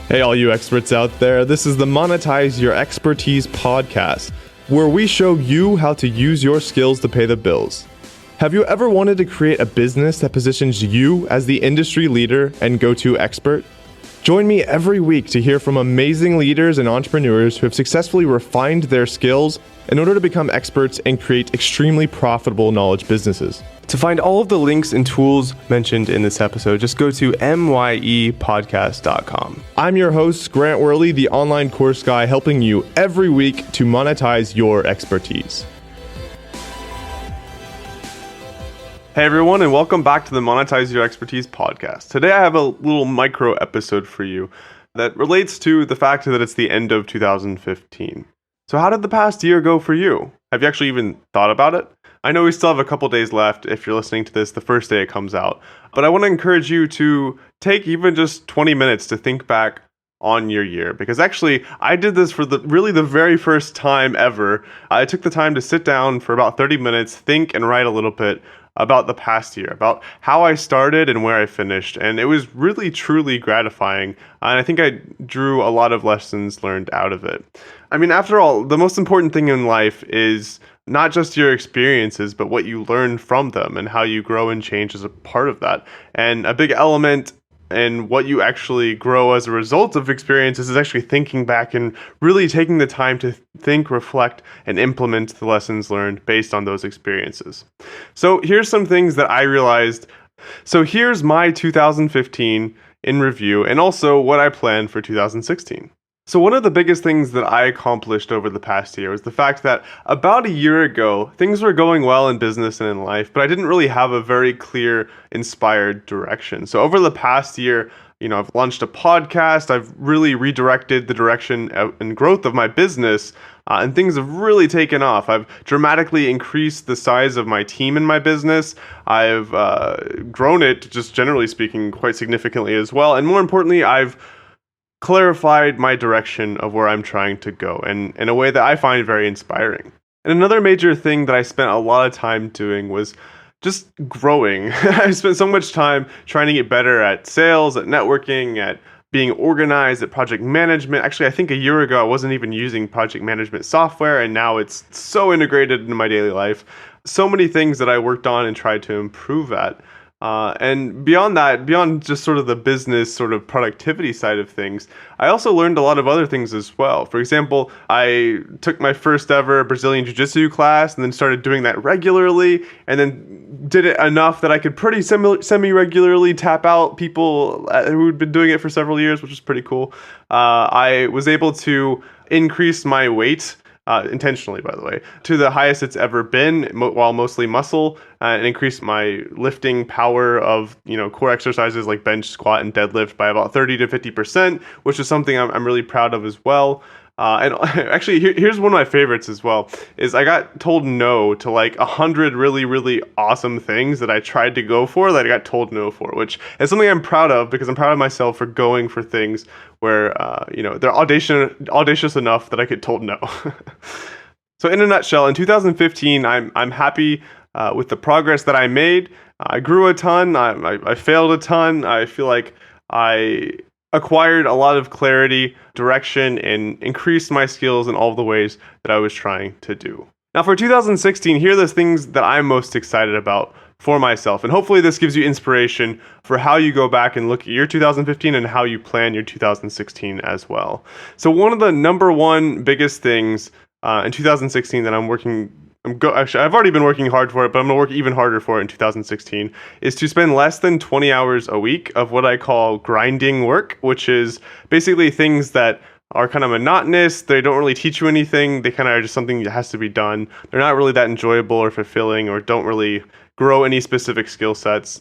Hey, all you experts out there, this is the Monetize Your Expertise podcast, where we show you how to use your skills to pay the bills. Have you ever wanted to create a business that positions you as the industry leader and go-to expert? Join me every week to hear from amazing leaders and entrepreneurs who have successfully refined their skills in order to become experts and create extremely profitable knowledge businesses. To find all of the links and tools mentioned in this episode, just go to myepodcast.com. I'm your host, Grant Weherley, the online course guy, helping you every week to monetize your expertise. Hey everyone, and welcome back to the Monetize Your Expertise podcast. Today I have a little micro episode for you that relates to the fact that it's the end of 2015. So how did the past year go for you? Have you actually even thought about it? I know we still have a couple days left if you're listening to this the first day it comes out, but I want to encourage you to take even just 20 minutes to think back on your year, because actually I did this for the very first time ever. I took the time to sit down for about 30 minutes, think and write a little bit about the past year, about how I started and where I finished. And it was really, truly gratifying. And I think I drew a lot of lessons learned out of it. I mean, after all, the most important thing in life is not just your experiences, but what you learn from them and how you grow and change as a part of that. And a big element in what you actually grow as a result of experiences is actually thinking back and really taking the time to think, reflect, and implement the lessons learned based on those experiences. So here's some things that I realized. So here's my 2015 in review, and also what I planned for 2016. So one of the biggest things that I accomplished over the past year was the fact that about a year ago, things were going well in business and in life, but I didn't really have a very clear, inspired direction. So over the past year, I've launched a podcast, I've really redirected the direction and growth of my business, and things have really taken off. I've dramatically increased the size of my team in my business. I've grown it, just generally speaking, quite significantly as well. And more importantly, I've clarified my direction of where I'm trying to go, and in a way that I find very inspiring. And another major thing that I spent a lot of time doing was just growing. I spent so much time trying to get better at sales, at networking, at being organized, at project management. Actually, I think a year ago I wasn't even using project management software, and now it's so integrated into my daily life. So many things that I worked on and tried to improve at. And beyond that, beyond just sort of the business sort of productivity side of things, I also learned a lot of other things as well. For example, I took my first ever Brazilian Jiu-Jitsu class and then started doing that regularly, and then did it enough that I could pretty semi-regularly tap out people who had been doing it for several years, which was pretty cool. I was able to increase my weight intentionally, by the way, to the highest it's ever been, while mostly muscle, and increase my lifting power of, core exercises like bench, squat, and deadlift by about 30 to 50%, which is something I'm really proud of as well. And actually, here's one of my favorites as well, is I got told no to like 100 really, really awesome things that I tried to go for that I got told no for, which is something I'm proud of, because I'm proud of myself for going for things where, they're audacious enough that I get told no. So in a nutshell, in 2015, I'm happy with the progress that I made. I grew a ton. I failed a ton. I feel like I acquired a lot of clarity, direction, and increased my skills in all the ways that I was trying to do. Now for 2016, here are the things that I'm most excited about for myself. And hopefully this gives you inspiration for how you go back and look at your 2015 and how you plan your 2016 as well. So one of the number one biggest things in 2016 that actually, I've already been working hard for it, but I'm going to work even harder for it in 2016, is to spend less than 20 hours a week of what I call grinding work, which is basically things that are kind of monotonous. They don't really teach you anything. They kind of are just something that has to be done. They're not really that enjoyable or fulfilling, or don't really grow any specific skill sets.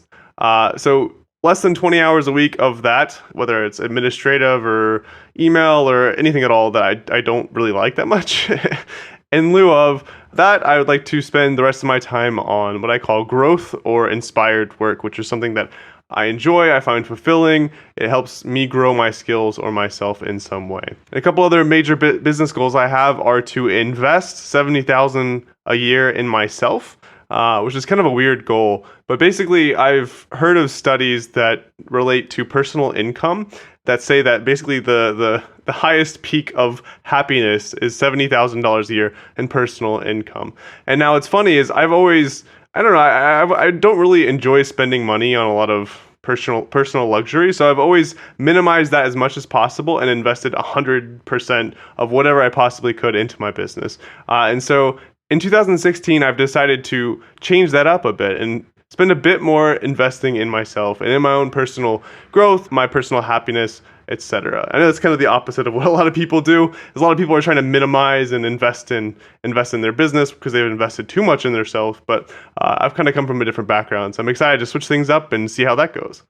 So less than 20 hours a week of that, whether it's administrative or email or anything at all that I don't really like that much. In lieu of that, I would like to spend the rest of my time on what I call growth or inspired work, which is something that I enjoy, I find fulfilling. It helps me grow my skills or myself in some way. A couple other major business goals I have are to invest $70,000 a year in myself, which is kind of a weird goal. But basically, I've heard of studies that relate to personal income that say that basically the highest peak of happiness is $70,000 a year in personal income. And now it's funny is I've always, I don't know, I don't really enjoy spending money on a lot of personal luxury, so I've always minimized that as much as possible and invested 100% of whatever I possibly could into my business. And so in 2016, I've decided to change that up a bit and spend a bit more investing in myself and in my own personal growth, my personal happiness, etc. I know that's kind of the opposite of what a lot of people do. A lot of people are trying to minimize and invest in their business because they've invested too much in themselves. But I've kind of come from a different background, so I'm excited to switch things up and see how that goes.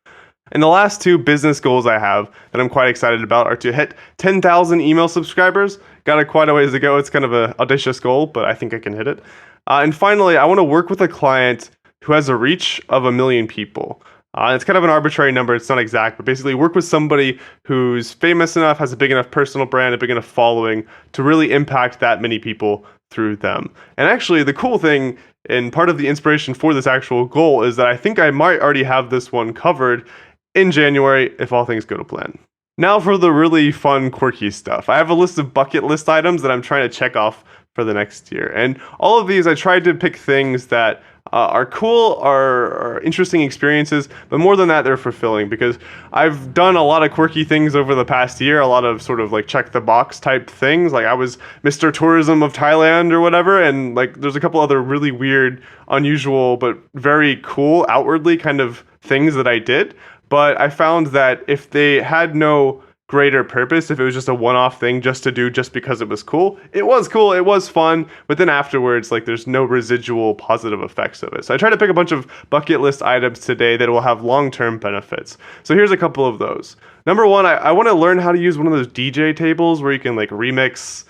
And the last two business goals I have that I'm quite excited about are to hit 10,000 email subscribers. Got it quite a ways to go. It's kind of an audacious goal, but I think I can hit it. And finally, I want to work with a client who has a reach of 1 million people. It's kind of an arbitrary number. It's not exact, but basically work with somebody who's famous enough, has a big enough personal brand, a big enough following to really impact that many people through them. And actually, the cool thing and part of the inspiration for this actual goal is that I think I might already have this one covered in January if all things go to plan. Now for the really fun, quirky stuff. I have a list of bucket list items that I'm trying to check off for the next year. And all of these, I tried to pick things that are cool, are interesting experiences, but more than that, they're fulfilling because I've done a lot of quirky things over the past year, a lot of sort of like check the box type things. Like I was Mr. Tourism of Thailand or whatever, and like there's a couple other really weird, unusual, but very cool outwardly kind of things that I did. But I found that if they had no greater purpose, if it was just a one-off thing just to do just because it was cool, it was fun, but then afterwards, like there's no residual positive effects of it. So I try to pick a bunch of bucket list items today that will have long-term benefits. So here's a couple of those. Number one, I want to learn how to use one of those DJ tables where you can like remix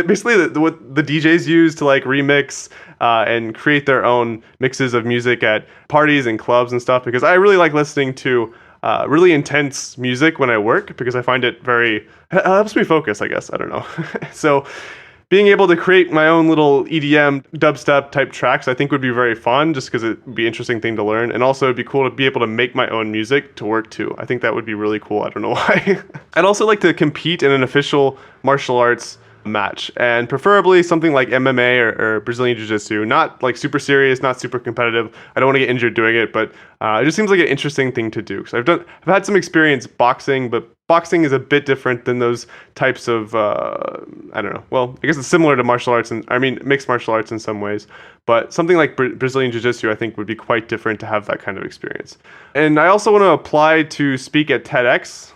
basically what the DJs use to like remix and create their own mixes of music at parties and clubs and stuff, because I really like listening to really intense music when I work because I find it helps me focus, I guess. I don't know. So being able to create my own little EDM dubstep type tracks, I think would be very fun just because it'd be an interesting thing to learn. And also it'd be cool to be able to make my own music to work to. I think that would be really cool. I don't know why. I'd also like to compete in an official martial arts match, and preferably something like MMA or Brazilian Jiu-Jitsu. Not like super serious, not super competitive. I don't want to get injured doing it, but it just seems like an interesting thing to do. So I've had some experience boxing, but boxing is a bit different than those types of I don't know. Well, I guess it's similar to martial arts, and I mean mixed martial arts in some ways. But something like Brazilian Jiu-Jitsu, I think, would be quite different to have that kind of experience. And I also want to apply to speak at TEDx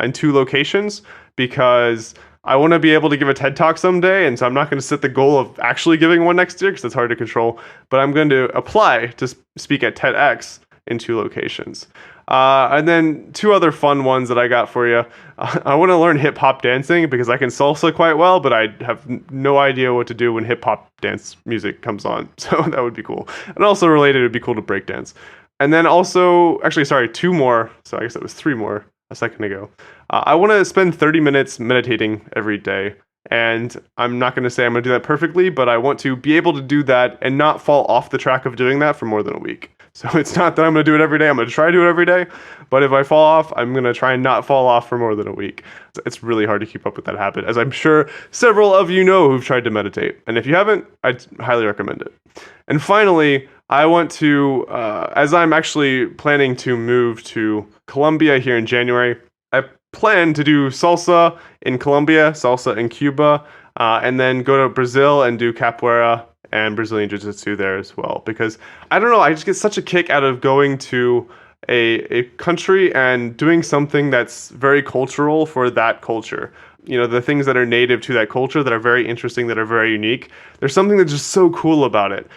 in 2 locations because I want to be able to give a TED Talk someday, and so I'm not going to set the goal of actually giving one next year because it's hard to control, but I'm going to apply to speak at TEDx in 2 locations. And then 2 other fun ones that I got for you. I want to learn hip-hop dancing because I can salsa quite well, but I have no idea what to do when hip-hop dance music comes on, so that would be cool. And also related, it would be cool to break dance. And then also, actually, sorry, 2 more, so I guess it was 3 more a second ago. I want to spend 30 minutes meditating every day. And I'm not going to say I'm going to do that perfectly, but I want to be able to do that and not fall off the track of doing that for more than a week. So it's not that I'm going to do it every day. I'm going to try to do it every day. But if I fall off, I'm going to try and not fall off for more than a week. It's really hard to keep up with that habit, as I'm sure several of you know who've tried to meditate. And if you haven't, I'd highly recommend it. And finally, I want to, as I'm actually planning to move to Colombia here in January, I plan to do salsa in Colombia, salsa in Cuba, and then go to Brazil and do capoeira and Brazilian Jiu-Jitsu there as well. Because, I don't know, I just get such a kick out of going to a country and doing something that's very cultural for that culture. You know, the things that are native to that culture that are very interesting, that are very unique. There's something that's just so cool about it.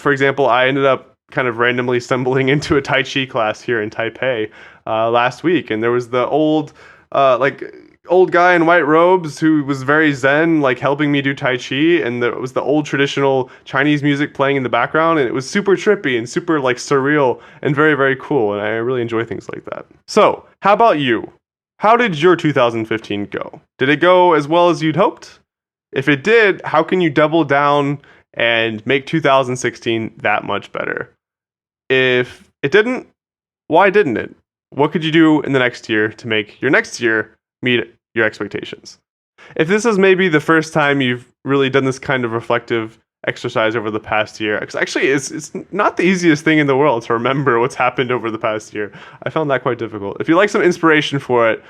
For example, I ended up kind of randomly stumbling into a Tai Chi class here in Taipei last week, and there was the old guy in white robes who was very zen, like helping me do Tai Chi, and there was the old traditional Chinese music playing in the background, and it was super trippy and super like surreal and very, very cool, and I really enjoy things like that. So, how about you? How did your 2015 go? Did it go as well as you'd hoped? If it did, how can you double down and make 2016 that much better? If it didn't, why didn't it? What could you do in the next year to make your next year meet your expectations? If this is maybe the first time you've really done this kind of reflective exercise over the past year, because actually it's not the easiest thing in the world to remember what's happened over the past year. I found that quite difficult. If you like some inspiration for it,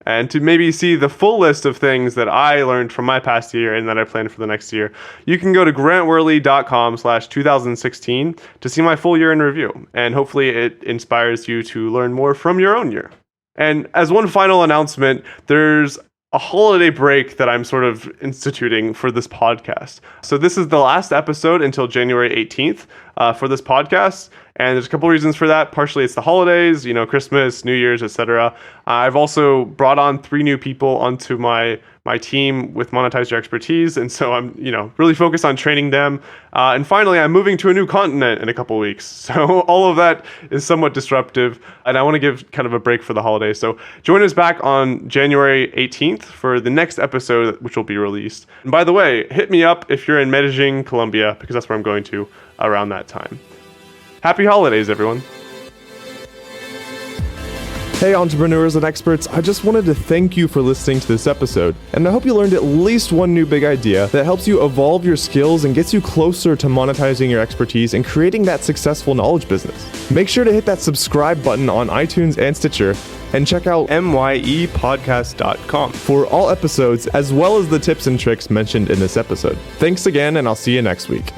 and to maybe see the full list of things that I learned from my past year and that I plan for the next year, you can go to grantweherley.com/2016 to see my full year in review. And hopefully it inspires you to learn more from your own year. And as one final announcement, there's a holiday break that I'm sort of instituting for this podcast. So this is the last episode until January 18th for this podcast. And there's a couple reasons for that. Partially it's the holidays, Christmas, New Year's, etc. I've also brought on 3 new people onto my team with Monetize Your Expertise. And so I'm, really focused on training them. And finally, I'm moving to a new continent in a couple weeks. So all of that is somewhat disruptive. And I want to give kind of a break for the holidays. So join us back on January 18th for the next episode, which will be released. And by the way, hit me up if you're in Medellin, Colombia, because that's where I'm going to around that time. Happy holidays, everyone. Hey, entrepreneurs and experts, I just wanted to thank you for listening to this episode, and I hope you learned at least one new big idea that helps you evolve your skills and gets you closer to monetizing your expertise and creating that successful knowledge business. Make sure to hit that subscribe button on iTunes and Stitcher, and check out myepodcast.com for all episodes as well as the tips and tricks mentioned in this episode. Thanks again, and I'll see you next week.